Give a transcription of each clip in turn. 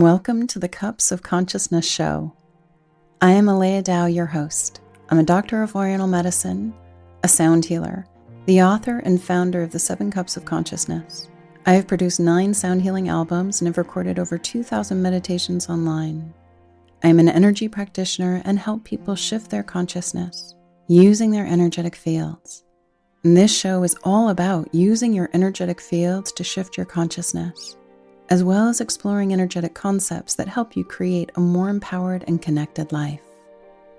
welcome to the Cups of Consciousness show. I am Aleya, your host. I'm a doctor of Oriental medicine, a sound healer, the author and founder of the 7 Cups of Consciousness. I have produced 9 sound healing albums and have recorded over 2,000 meditations online. I am an energy practitioner and help people shift their consciousness using their energetic fields. And this show is all about using your energetic fields to shift your consciousness, as well as exploring energetic concepts that help you create a more empowered and connected life.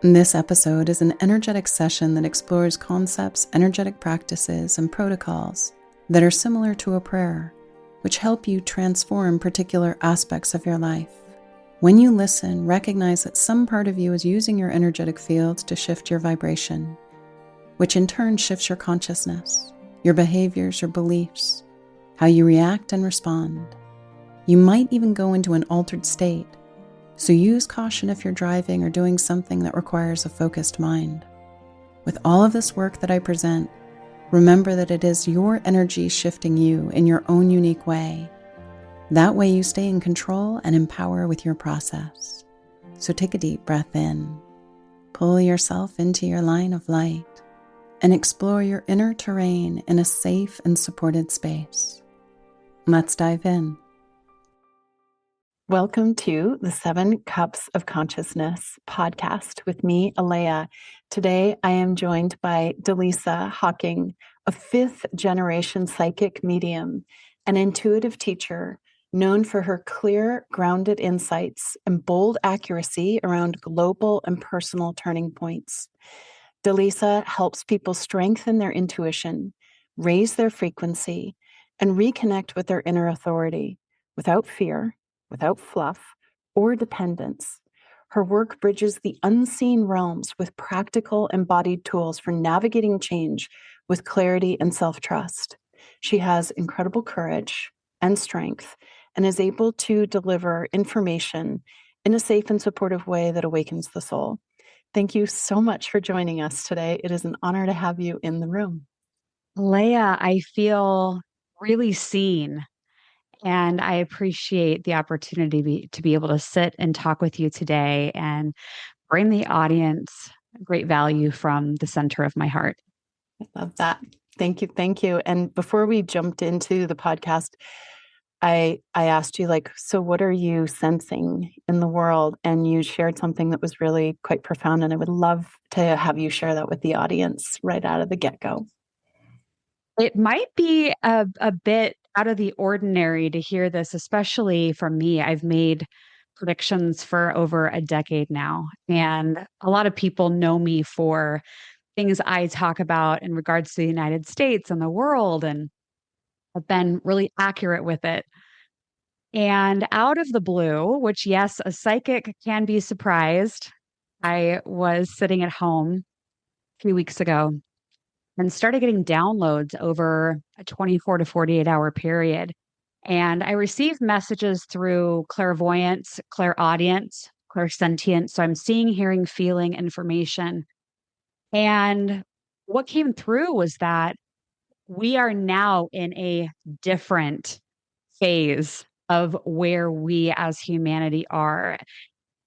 This episode is an energetic session that explores concepts, energetic practices, and protocols that are similar to a prayer, which help you transform particular aspects of your life. When you listen, recognize that some part of you is using your energetic fields to shift your vibration, which in turn shifts your consciousness, your behaviors, your beliefs, how you react and respond. You might even go into an altered state, so use caution if you're driving or doing something that requires a focused mind. With all of this work that I present, remember that it is your energy shifting you in your own unique way. That way you stay in control and empower with your process. So take a deep breath in, pull yourself into your line of light, and explore your inner terrain in a safe and supported space. Let's dive in. Welcome to the 7 Cups of Consciousness podcast with me, Aleya. Today, I am joined by Dallisa Hocking, a 5th-generation psychic medium, an intuitive teacher known for her clear, grounded insights and bold accuracy around global and personal turning points. Dallisa helps people strengthen their intuition, raise their frequency, and reconnect with their inner authority without fear, without fluff or dependence. Her work bridges the unseen realms with practical embodied tools for navigating change with clarity and self-trust. She has incredible courage and strength and is able to deliver information in a safe and supportive way that awakens the soul. Thank you so much for joining us today. It is an honor to have you in the room. Leia, I feel really seen. And I appreciate the opportunity to be able to sit and talk with you today and bring the audience great value from the center of my heart. I love that. Thank you. Thank you. And before we jumped into the podcast, I asked you, so what are you sensing in the world? And you shared something that was really quite profound. And I would love to have you share that with the audience right out of the get-go. It might be a bit out of the ordinary to hear this, especially from me. I've made predictions for over a decade now, and a lot of people know me for things I talk about in regards to the United States and the world, and I've been really accurate with it. And out of the blue, which, yes, a psychic can be surprised, I was sitting at home a few weeks ago and started getting downloads over a 24 to 48-hour period. And I received messages through clairvoyance, clairaudience, clairsentience. So I'm seeing, hearing, feeling information. And what came through was that we are now in a different phase of where we as humanity are.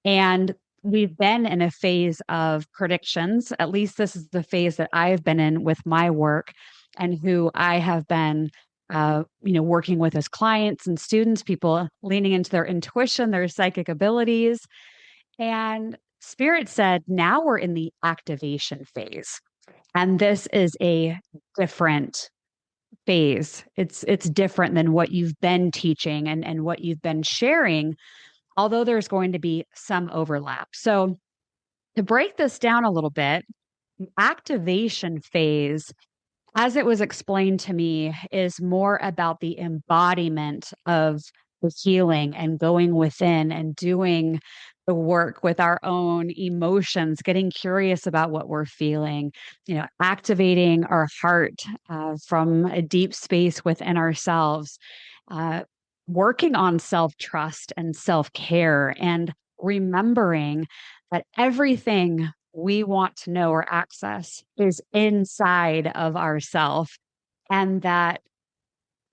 And we've been in a phase of predictions. At least this is the phase that I've been in with my work and who I have been, working with as clients and students, people leaning into their intuition, their psychic abilities. And Spirit said, now we're in the activation phase. And this is a different phase. It's different than what you've been teaching and what you've been sharing, although there's going to be some overlap. So to break this down a little bit, the activation phase, as it was explained to me, is more about the embodiment of the healing and going within and doing the work with our own emotions, getting curious about what we're feeling, activating our heart from a deep space within ourselves, working on self-trust and self-care, and remembering that everything we want to know or access is inside of ourself, and that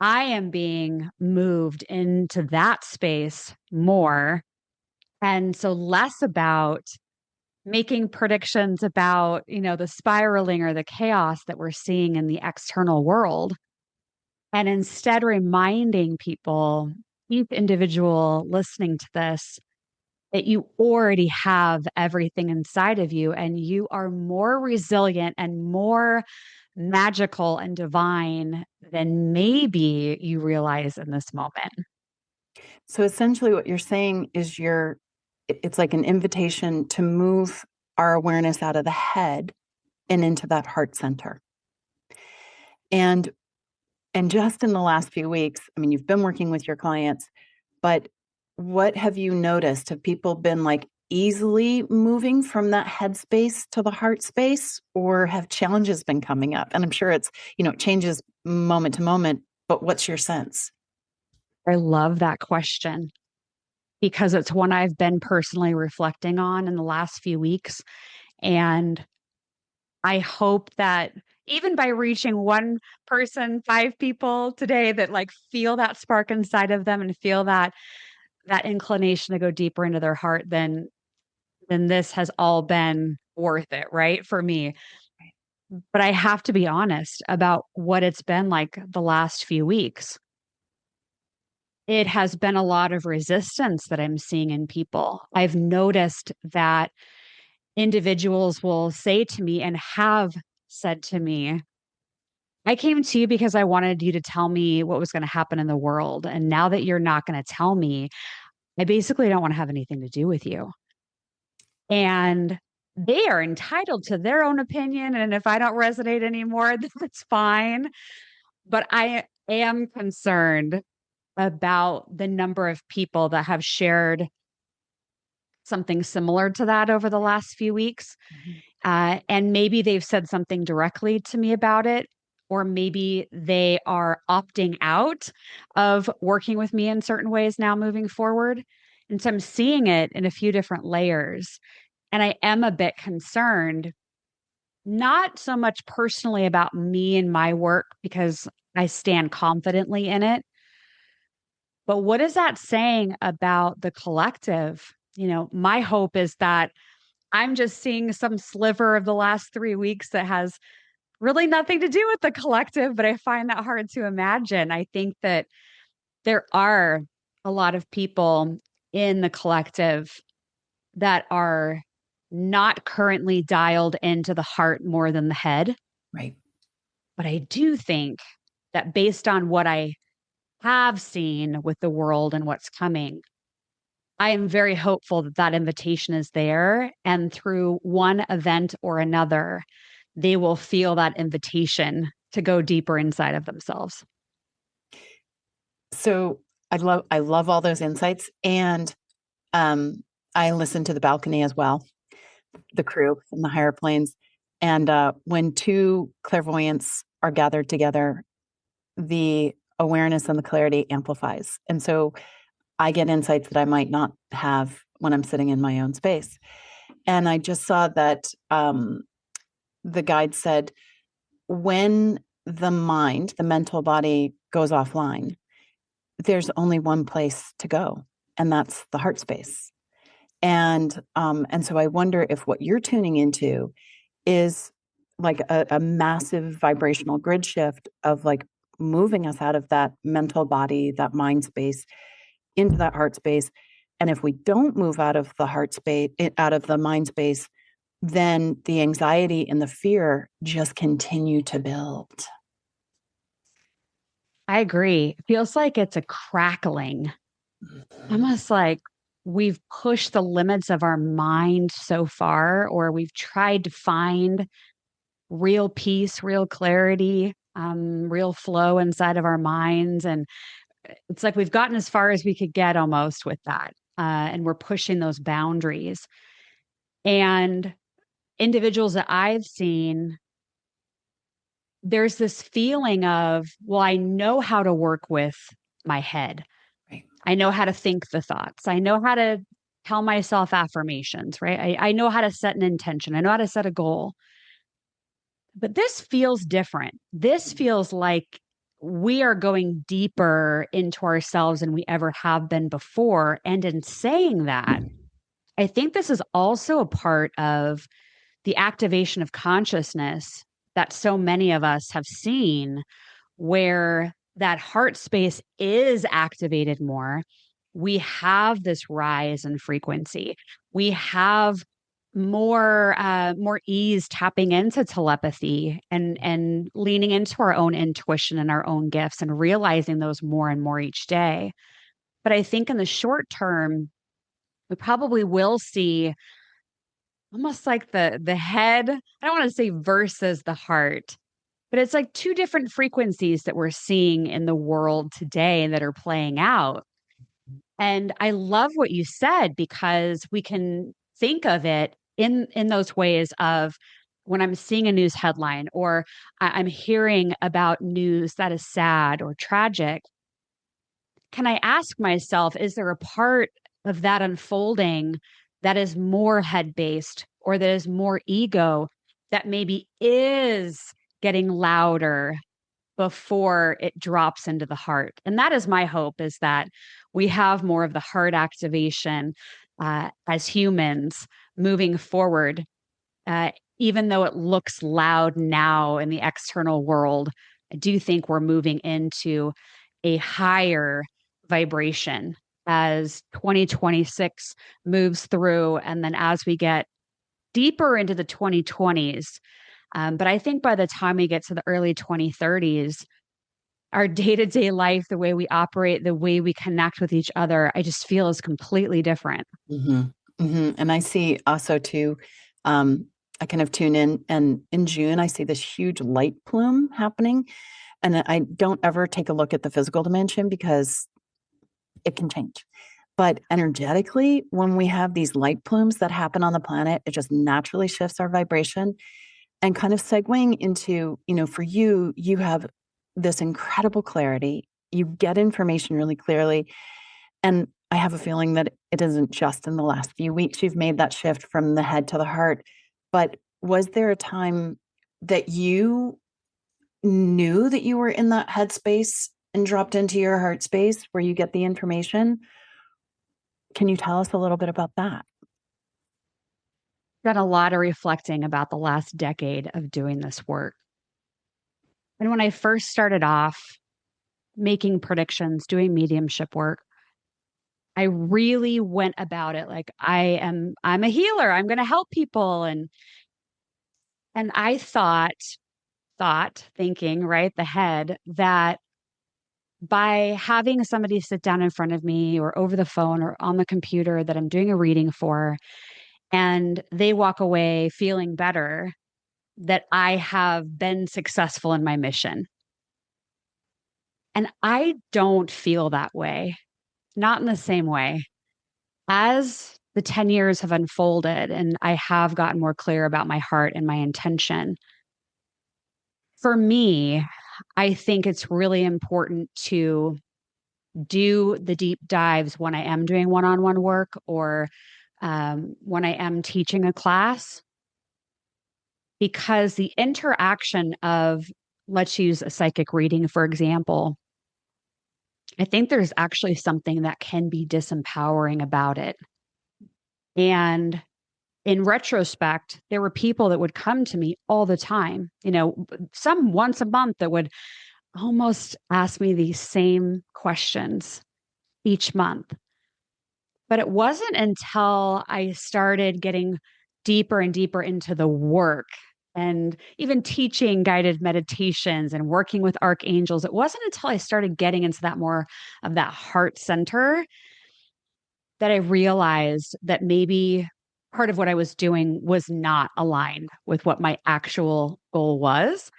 I am being moved into that space more. And so less about making predictions about, the spiraling or the chaos that we're seeing in the external world. And instead reminding people, each individual listening to this, that you already have everything inside of you and you are more resilient and more magical and divine than maybe you realize in this moment. So essentially what you're saying is it's like an invitation to move our awareness out of the head and into that heart center. And just in the last few weeks, I mean, you've been working with your clients, but what have you noticed? Have people been like easily moving from that head space to the heart space, or have challenges been coming up? And I'm sure it changes moment to moment, but what's your sense? I love that question because it's one I've been personally reflecting on in the last few weeks. And I hope that even by reaching one person, five people today that like feel that spark inside of them and feel that inclination to go deeper into their heart, then this has all been worth it, right? For me. But I have to be honest about what it's been like the last few weeks. It has been a lot of resistance that I'm seeing in people. I've noticed that individuals will say to me and have said to me, I came to you because I wanted you to tell me what was going to happen in the world. And now that you're not going to tell me, I basically don't want to have anything to do with you. And they are entitled to their own opinion. And if I don't resonate anymore, that's fine. But I am concerned about the number of people that have shared something similar to that over the last few weeks. Mhm. And maybe they've said something directly to me about it, or maybe they are opting out of working with me in certain ways now moving forward. And so I'm seeing it in a few different layers. And I am a bit concerned, not so much personally about me and my work, because I stand confidently in it. But what is that saying about the collective? My hope is that I'm just seeing some sliver of the last 3 weeks that has really nothing to do with the collective, but I find that hard to imagine. I think that there are a lot of people in the collective that are not currently dialed into the heart more than the head. Right. But I do think that based on what I have seen with the world and what's coming, I am very hopeful that that invitation is there. And through one event or another, they will feel that invitation to go deeper inside of themselves. So I love all those insights. And I listen to the balcony as well, the crew in the higher planes. And when two clairvoyants are gathered together, the awareness and the clarity amplifies. And so I get insights that I might not have when I'm sitting in my own space. And I just saw that the guide said, when the mind, the mental body goes offline, there's only one place to go, and that's the heart space. And so I wonder if what you're tuning into is like a massive vibrational grid shift of like moving us out of that mental body, that mind space, into that heart space. And if we don't move out of the heart space, out of the mind space, then the anxiety and the fear just continue to build. I agree. It feels like it's a crackling, almost like we've pushed the limits of our mind so far, or we've tried to find real peace, real clarity, real flow inside of our minds. And it's like we've gotten as far as we could get almost with that. And we're pushing those boundaries. And individuals that I've seen, there's this feeling of, well, I know how to work with my head. Right. I know how to think the thoughts. I know how to tell myself affirmations, right? I know how to set an intention. I know how to set a goal. But this feels different. This feels like we are going deeper into ourselves than we ever have been before. And in saying that, I think this is also a part of the activation of consciousness that so many of us have seen, where that heart space is activated more. We have this rise in frequency. We have more ease tapping into telepathy and leaning into our own intuition and our own gifts and realizing those more and more each day. But I think in the short term, we probably will see almost like the head, I don't want to say versus the heart, but it's like two different frequencies that we're seeing in the world today that are playing out. And I love what you said, because we can think of it in those ways of, when I'm seeing a news headline, or I'm hearing about news that is sad or tragic, can I ask myself, is there a part of that unfolding that is more head based, or that is more ego, that maybe is getting louder before it drops into the heart? And that is my hope, is that we have more of the heart activation as humans moving forward. Uh, Even though it looks loud now in the external world, I do think we're moving into a higher vibration as 2026 moves through. And then as we get deeper into the 2020s, but I think by the time we get to the early 2030s, our day to day life, the way we operate, the way we connect with each other, I just feel is completely different. hmm And I see also too, I kind of tune in, and in June, I see this huge light plume happening. And I don't ever take a look at the physical dimension because it can change. But energetically, when we have these light plumes that happen on the planet, it just naturally shifts our vibration. And kind of segueing into, for you, you have this incredible clarity. You get information really clearly. And I have a feeling that it isn't just in the last few weeks you've made that shift from the head to the heart. But was there a time that you knew that you were in that headspace and dropped into your heart space where you get the information? Can you tell us a little bit about that? Done a lot of reflecting about the last decade of doing this work. And when I first started off making predictions, doing mediumship work, I really went about it like I'm a healer. I'm going to help people. And I thinking, right, the head, that by having somebody sit down in front of me or over the phone or on the computer that I'm doing a reading for, and they walk away feeling better, that I have been successful in my mission. And I don't feel that way, not in the same way. As the 10 years have unfolded and I have gotten more clear about my heart and my intention, for me, I think it's really important to do the deep dives when I am doing one on one work, or when I am teaching a class, because the interaction of, let's use a psychic reading, for example, I think there's actually something that can be disempowering about it. And in retrospect, there were people that would come to me all the time, some once a month, that would almost ask me these same questions each month. But it wasn't until I started getting deeper and deeper into the work, and even teaching guided meditations and working with archangels, it wasn't until I started getting into that more of that heart center that I realized that maybe part of what I was doing was not aligned with what my actual goal was.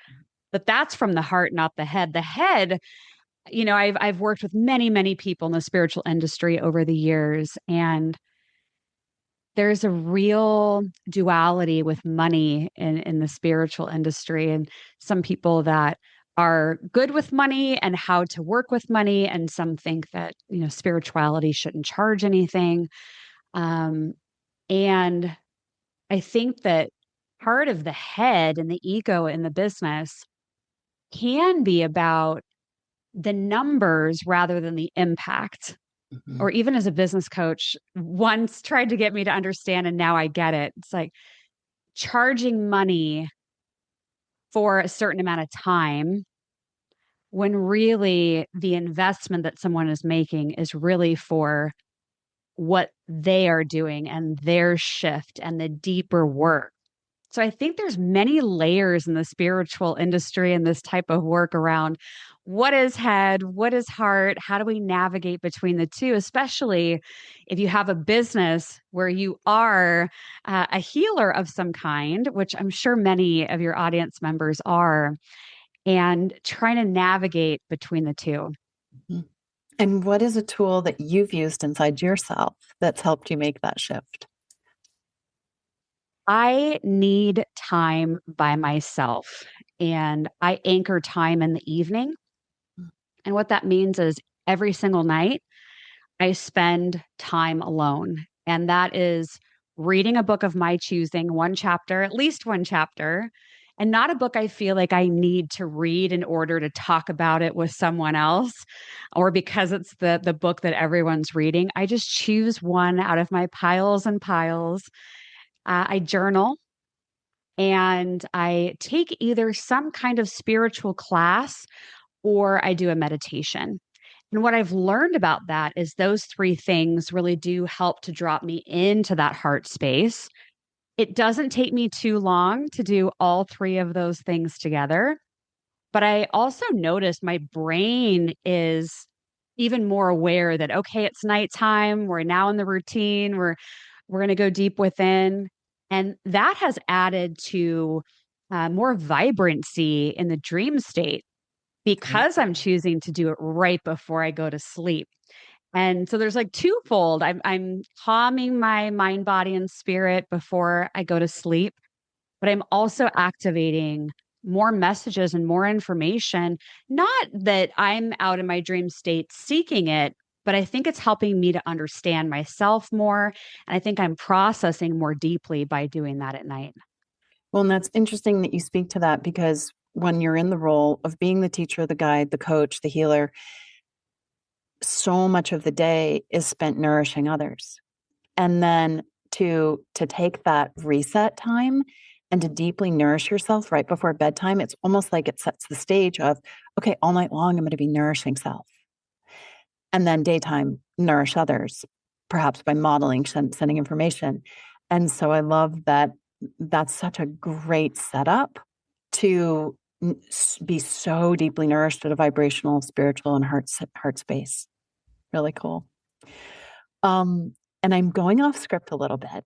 But that's from the heart, not the head. The head, I've worked with many, many people in the spiritual industry over the years, and there's a real duality with money in the spiritual industry, and some people that are good with money and how to work with money, and some think that spirituality shouldn't charge anything. um, and I think that part of the head and the ego in the business can be about the numbers rather than the impact. Mhm. Or even as a business coach, once tried to get me to understand, and now I get it. It's like charging money for a certain amount of time when really the investment that someone is making is really for what they are doing and their shift and the deeper work. So I think there's many layers in the spiritual industry and this type of work around what is head, what is heart, how do we navigate between the two, especially if you have a business where you are a healer of some kind, which I'm sure many of your audience members are, and trying to navigate between the two. Mhm. And what is a tool that you've used inside yourself that's helped you make that shift? I need time by myself, and I anchor time in the evening. And what that means is every single night, I spend time alone. And that is reading a book of my choosing, one chapter, at least one chapter, and not a book I feel like I need to read in order to talk about it with someone else or because it's the book that everyone's reading. I just choose one out of my piles and piles. I journal and I take either some kind of spiritual class or I do a meditation. And what I've learned about that is those three things really do help to drop me into that heart space. It doesn't take me too long to do all three of those things together. But I also noticed my brain is even more aware that, okay, it's nighttime. We're now in the routine. We're going to go deep within. And that has added to more vibrancy in the dream state Great. because I'm choosing to do it right before I go to sleep. And so there's like twofold. I'm calming my mind, body, and spirit before I go to sleep, but I'm also activating more messages and more information. Not that I'm out in my dream state seeking it, but I think it's helping me to understand myself more. And I think I'm processing more deeply by doing that at night. Well, and that's interesting that you speak to that because when you're in the role of being the teacher, the guide, the coach, the healer, so much of the day is spent nourishing others. And then to take that reset time and to deeply nourish yourself right before bedtime, it's almost like it sets the stage of, okay, all night long I'm going to be nourishing self. And then daytime, nourish others, perhaps by modeling, sending information. And so I love that that's such a great setup to be so deeply nourished at a vibrational, spiritual, and heart space. Really cool. Um, and I'm going off script a little bit.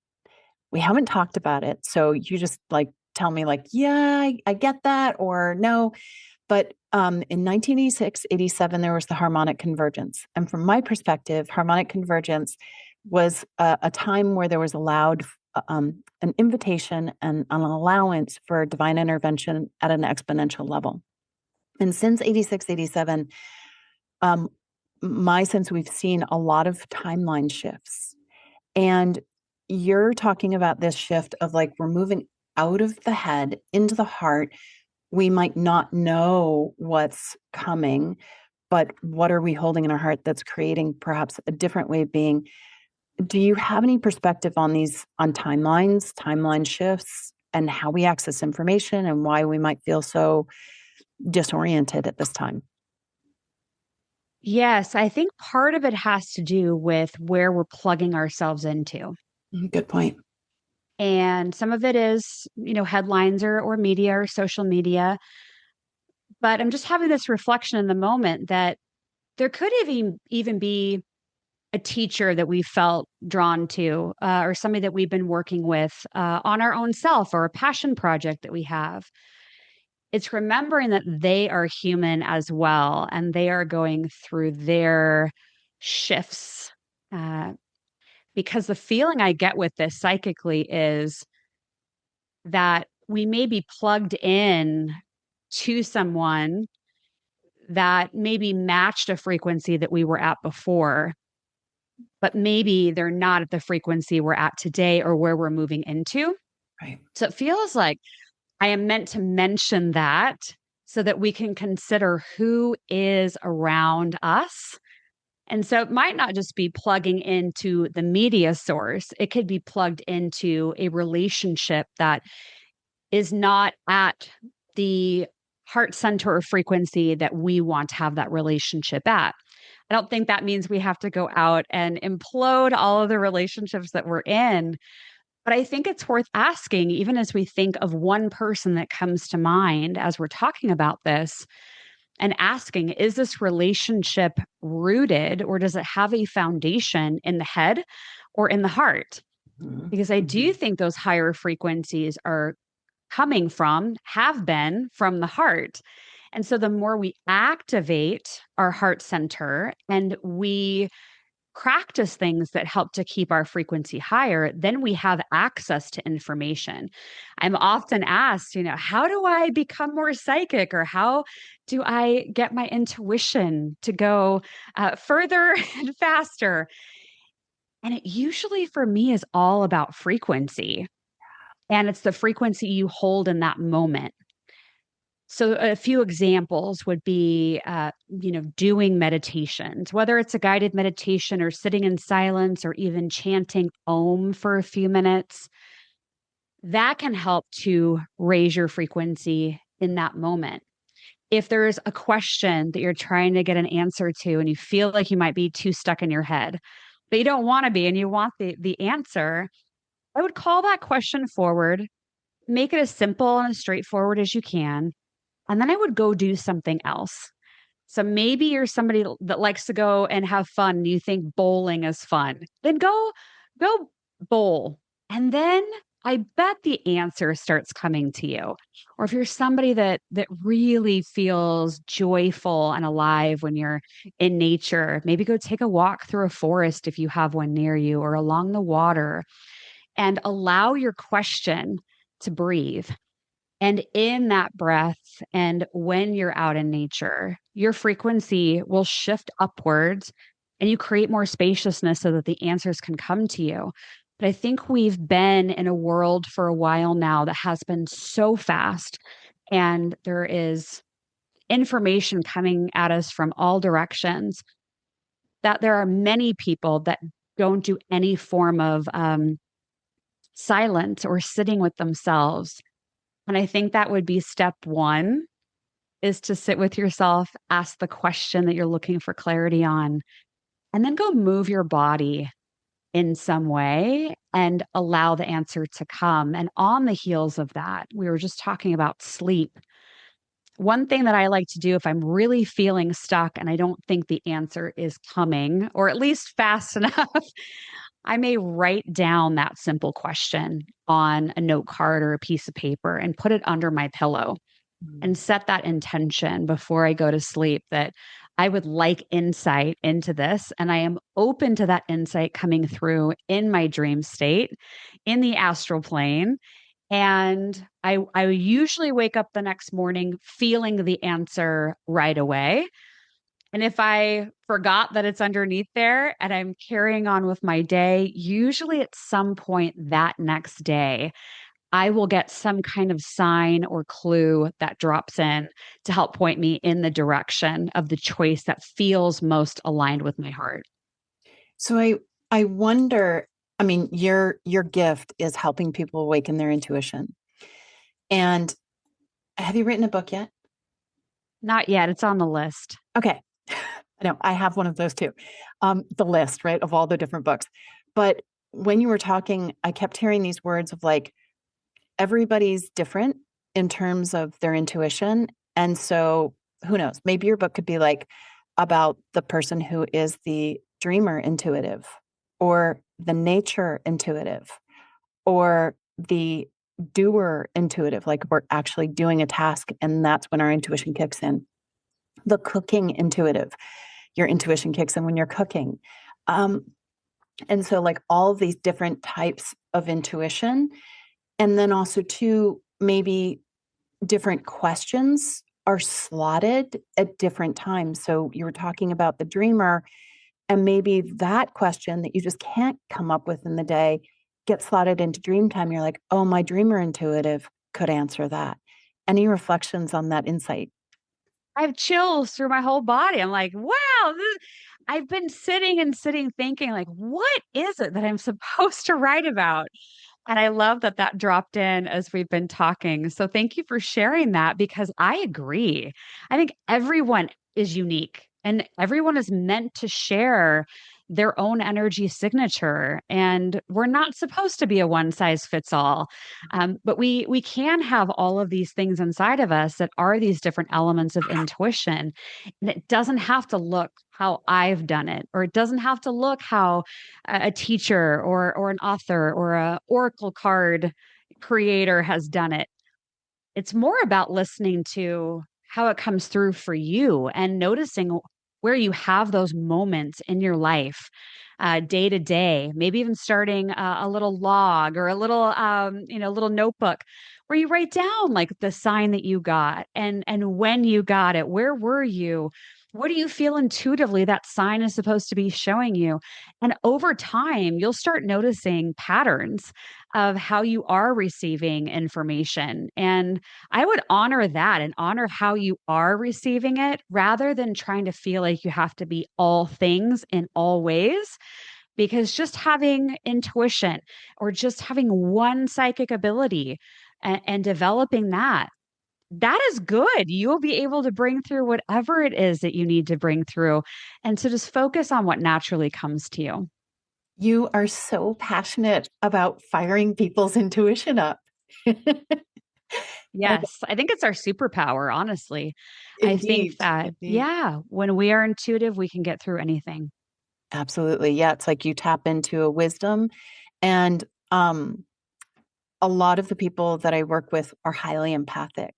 We haven't talked about it. So you just like tell me like, yeah, I get that or no. But in 1986, 87, there was the harmonic convergence. And from my perspective, harmonic convergence was a time where there was allowed an invitation and an allowance for divine intervention at an exponential level. And since 86, 87, um, my sense we've seen a lot of timeline shifts. And you're talking about this shift of like we're moving out of the head into the heart. We might not know what's coming, but what are we holding in our heart that's creating perhaps a different way of being? Do you have any perspective on these, on timelines, timeline shifts, and how we access information and why we might feel so disoriented at this time? Yes, I think part of it has to do with where we're plugging ourselves into. Good point. And some of it is, headlines or media or social media. But I'm just having this reflection in the moment that there could even be a teacher that we felt drawn to, or somebody that we've been working with on our own self, or a passion project that we have. It's remembering that they are human as well, and they are going through their shifts. Uh, because the feeling I get with this psychically is that we may be plugged in to someone that maybe matched a frequency that we were at before, but maybe they're not at the frequency we're at today or where we're moving into. Right. So it feels like I am meant to mention that so that we can consider who is around us. And so it might not just be plugging into the media source, it could be plugged into a relationship that is not at the heart center or frequency that we want to have that relationship at. I don't think that means we have to go out and implode all of the relationships that we're in. But I think it's worth asking, even as we think of one person that comes to mind as we're talking about this, and asking, is this relationship rooted or does it have a foundation in the head or in the heart? Because I do think those higher frequencies are coming from, have been from the heart. And so the more we activate our heart center and we practice things that help to keep our frequency higher, then we have access to information. I'm often asked, how do I become more psychic, or how do I get my intuition to go further and faster? And it usually for me is all about frequency. And it's the frequency you hold in that moment. So a few examples would be, doing meditations, whether it's a guided meditation or sitting in silence or even chanting Om for a few minutes. That can help to raise your frequency in that moment. If there's a question that you're trying to get an answer to and you feel like you might be too stuck in your head, but you don't want to be and you want the answer, I would call that question forward, make it as simple and as straightforward as you can. And then I would go do something else. So maybe you're somebody that likes to go and have fun and you think bowling is fun. Then go bowl. And then I bet the answer starts coming to you. Or if you're somebody that really feels joyful and alive when you're in nature, maybe go take a walk through a forest if you have one near you, or along the water, and allow your question to breathe. And in that breath, and when you're out in nature, your frequency will shift upwards and you create more spaciousness so that the answers can come to you. But I think we've been in a world for a while now that has been so fast, and there is information coming at us from all directions, that there are many people that don't do any form of silence or sitting with themselves. And I think that would be step one, is to sit with yourself, ask the question that you're looking for clarity on, and then go move your body in some way and allow the answer to come. And on the heels of that, we were just talking about sleep. One thing that I like to do if I'm really feeling stuck and I don't think the answer is coming, or at least fast enough, I may write down that simple question on a note card or a piece of paper and put it under my pillow and set that intention before I go to sleep that I would like insight into this. And I am open to that insight coming through in my dream state, in the astral plane. And I usually wake up the next morning feeling the answer right away. And if I forgot that it's underneath there and I'm carrying on with my day, usually at some point that next day, I will get some kind of sign or clue that drops in to help point me in the direction of the choice that feels most aligned with my heart. So I wonder, I mean, your gift is helping people awaken their intuition. And have you written a book yet? Not yet. It's on the list. Okay. I know I have one of those too. The list, right, of all the different books. But when you were talking, I kept hearing these words of like, everybody's different in terms of their intuition. And so who knows, maybe your book could be like about the person who is the dreamer intuitive, or the nature intuitive, or the doer intuitive, like we're actually doing a task and that's when our intuition kicks in. The cooking intuitive, your intuition kicks in when you're cooking. And so like all these different types of intuition. And then also too, maybe different questions are slotted at different times. So you were talking about the dreamer, and maybe that question that you just can't come up with in the day gets slotted into dream time. You're like, oh, my dreamer intuitive could answer that. Any reflections on that insight? I have chills through my whole body. I'm like, wow, I've been sitting and sitting thinking, like, what is it that I'm supposed to write about? And I love that that dropped in as we've been talking. So thank you for sharing that because I agree. I think everyone is unique and everyone is meant to share their own energy signature. And we're not supposed to be a one size fits all. But we can have all of these things inside of us that are these different elements of intuition. And it doesn't have to look how I've done it, or it doesn't have to look how a teacher or an author or a oracle card creator has done it. It's more about listening to how it comes through for you and noticing where you have those moments in your life, day to day, maybe even starting a little log or a little, little notebook where you write down like the sign that you got and when you got it, where were you? What do you feel intuitively that sign is supposed to be showing you? And over time, you'll start noticing patterns of how you are receiving information. And I would honor that and honor how you are receiving it rather than trying to feel like you have to be all things in all ways. Because just having intuition or just having one psychic ability and developing that, that is good. You'll be able to bring through whatever it is that you need to bring through. And so just focus on what naturally comes to you. You are so passionate about firing people's intuition up. And Yes, I think it's our superpower, honestly. I think indeed, that, indeed. yeah, when we are intuitive, we can get through anything. Absolutely. Yeah. It's like you tap into a wisdom. And a lot of the people that I work with are highly empathic.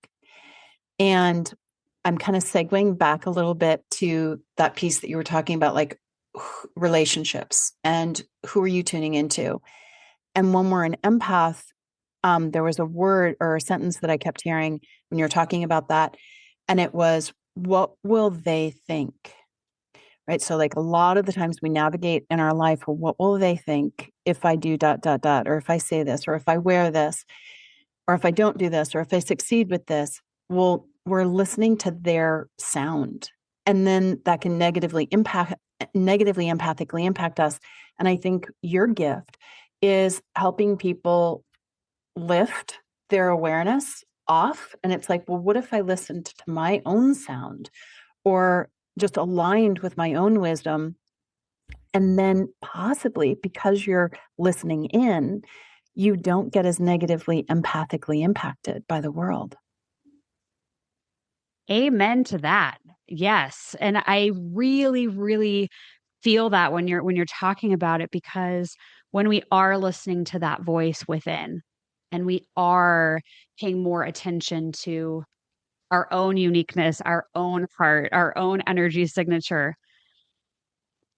And I'm kind of segueing back a little bit to that piece that you were talking about, like relationships and who are you tuning into? And when we're an empath, there was a word or a sentence that I kept hearing when you're talking about that. And it was, what will they think? Right. So, like a lot of the times we navigate in our life, well, what will they think if I do dot, dot, dot, or if I say this, or if I wear this, or if I don't do this, or if I succeed with this? Well, we're listening to their sound. And then that can negatively empathically impact us. And I think your gift is helping people lift their awareness off. And it's like, well, what if I listened to my own sound or just aligned with my own wisdom? And then possibly because you're listening in, you don't get as negatively empathically impacted by the world. Amen to that. Yes. And I really, really feel that when you're talking about it because when we are listening to that voice within and we are paying more attention to our own uniqueness, our own heart, our own energy signature,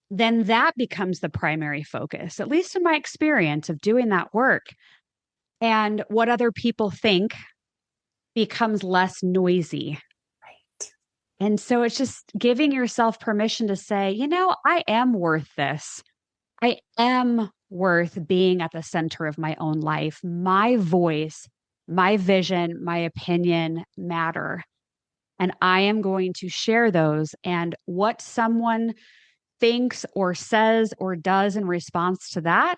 then that becomes the primary focus, at least in my experience of doing that work. And what other people think becomes less noisy. Right. And so it's just giving yourself permission to say, I am worth this. I am worth being at the center of my own life. My voice, my vision, my opinion matter. And I am going to share those. And what someone thinks or says or does in response to that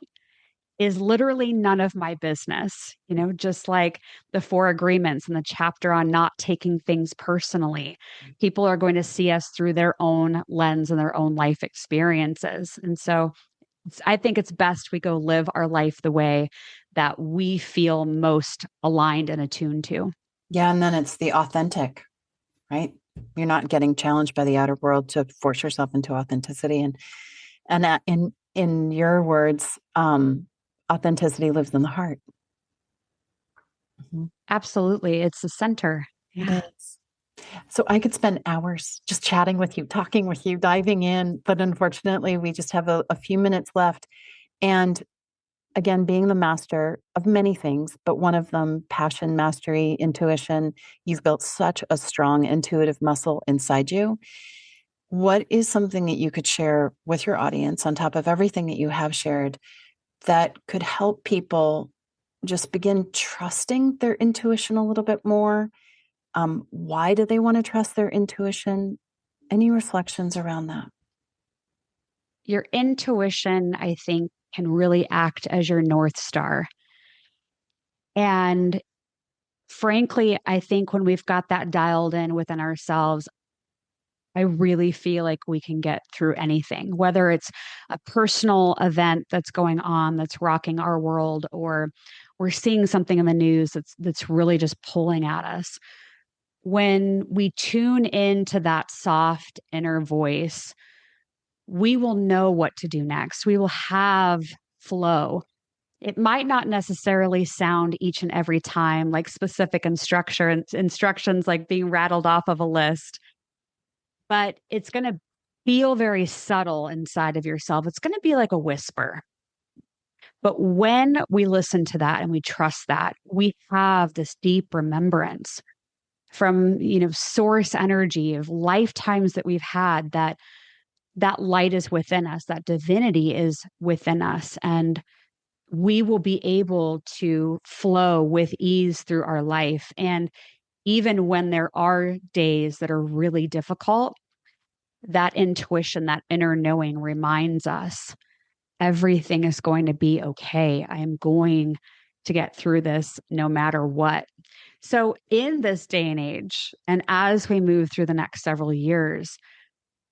is literally none of my business. Just like the four agreements and the chapter on not taking things personally. People are going to see us through their own lens and their own life experiences. And so I think it's best we go live our life the way that we feel most aligned and attuned to. Yeah. And then it's the authentic, right? You're not getting challenged by the outer world to force yourself into authenticity. And that in your words, authenticity lives in the heart. Mhm. Absolutely. It's the center. It Yeah. is. So I could spend hours just chatting with you, talking with you, diving in, but unfortunately, we just have a few minutes left. And again, being the master of many things, but one of them, passion, mastery, intuition, you've built such a strong intuitive muscle inside you. What is something that you could share with your audience on top of everything that you have shared that could help people just begin trusting their intuition a little bit more Why do they want to trust their intuition? Any reflections around that? Your intuition, I think, can really act as your North Star. And frankly, I think when we've got that dialed in within ourselves, I really feel like we can get through anything, whether it's a personal event that's going on that's rocking our world, or we're seeing something in the news that's really just pulling at us. When we tune into that soft inner voice, we will know what to do next. We will have flow. It might not necessarily sound each and every time like specific instructions like being rattled off of a list, but it's going to feel very subtle inside of yourself. It's going to be like a whisper. But when we listen to that and we trust that, we have this deep remembrance from, source energy of lifetimes that we've had, that light is within us, that divinity is within us, and we will be able to flow with ease through our life. And even when there are days that are really difficult, that intuition, that inner knowing reminds us everything is going to be okay. I am going to get through this no matter what. So, in this day and age, and as we move through the next several years,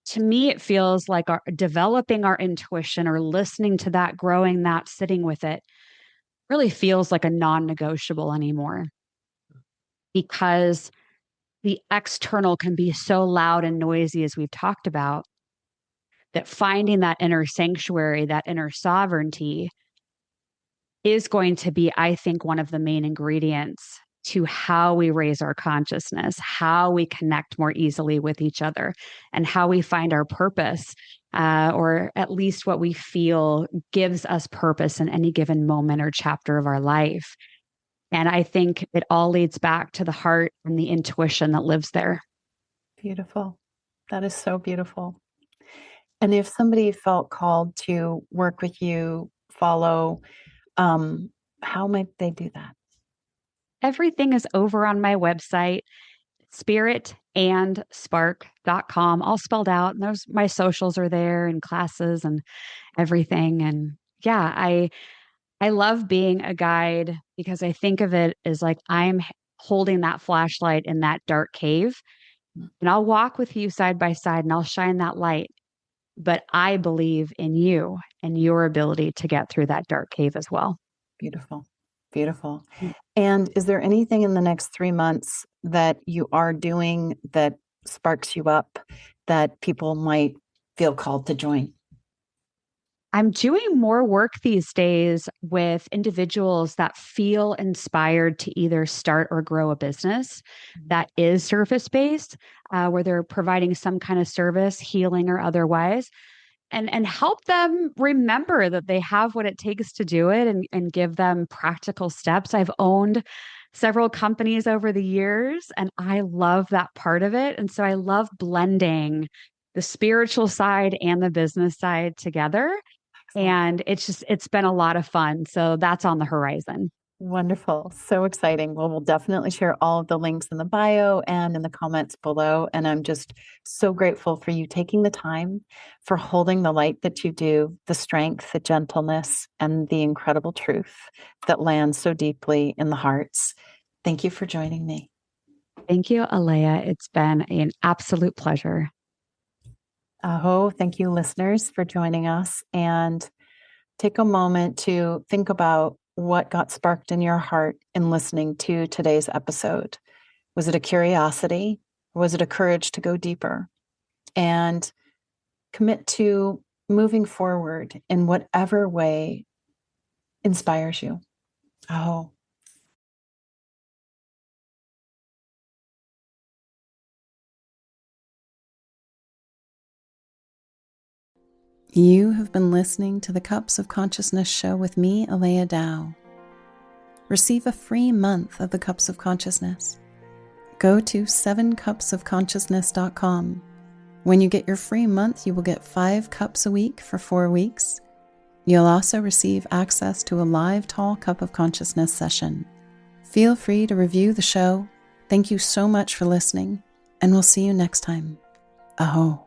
to me, it feels like developing our intuition or listening to that, growing that, sitting with it really feels like a non negotiable anymore, because the external can be so loud and noisy, as we've talked about, that finding that inner sanctuary, that inner sovereignty is going to be, I think, one of the main ingredients to how we raise our consciousness, how we connect more easily with each other, and how we find our purpose, or at least what we feel gives us purpose in any given moment or chapter of our life. And I think it all leads back to the heart and the intuition that lives there. Beautiful. That is so beautiful. And if somebody felt called to work with you, follow, how might they do that? Everything is over on my website, spiritandspark.com, all spelled out. And those, my socials are there, and classes and everything. And yeah, I love being a guide, because I think of it as like I'm holding that flashlight in that dark cave, and I'll walk with you side by side and I'll shine that light. But I believe in you and your ability to get through that dark cave as well. Beautiful. Beautiful. And is there anything in the next 3 months that you are doing that sparks you up, that people might feel called to join? I'm doing more work these days with individuals that feel inspired to either start or grow a business that is service based, where they're providing some kind of service, healing or otherwise, and help them remember that they have what it takes to do it, and give them practical steps. I've owned several companies over the years, and I love that part of it. And so I love blending the spiritual side and the business side together. Excellent. And it's been a lot of fun. So that's on the horizon. Wonderful. So exciting. Well, we'll definitely share all of the links in the bio and in the comments below. And I'm just so grateful for you taking the time, for holding the light that you do, the strength, the gentleness, and the incredible truth that lands so deeply in the hearts. Thank you for joining me. Thank you, Aleya. It's been an absolute pleasure. Aho. Thank you, listeners, for joining us. And take a moment to think about what got sparked in your heart in listening to today's episode. Was it a curiosity? Or was it a courage to go deeper? And commit to moving forward in whatever way inspires you. Oh. You have been listening to the Cups of Consciousness show with me, Aleya Dow. Receive a free month of the Cups of Consciousness. Go to 7cupsofconsciousness.com. When you get your free month, you will get 5 cups a week for 4 weeks. You'll also receive access to a live tall cup of consciousness session. Feel free to review the show, Thank you so much for listening, and we'll see you next time. Aho.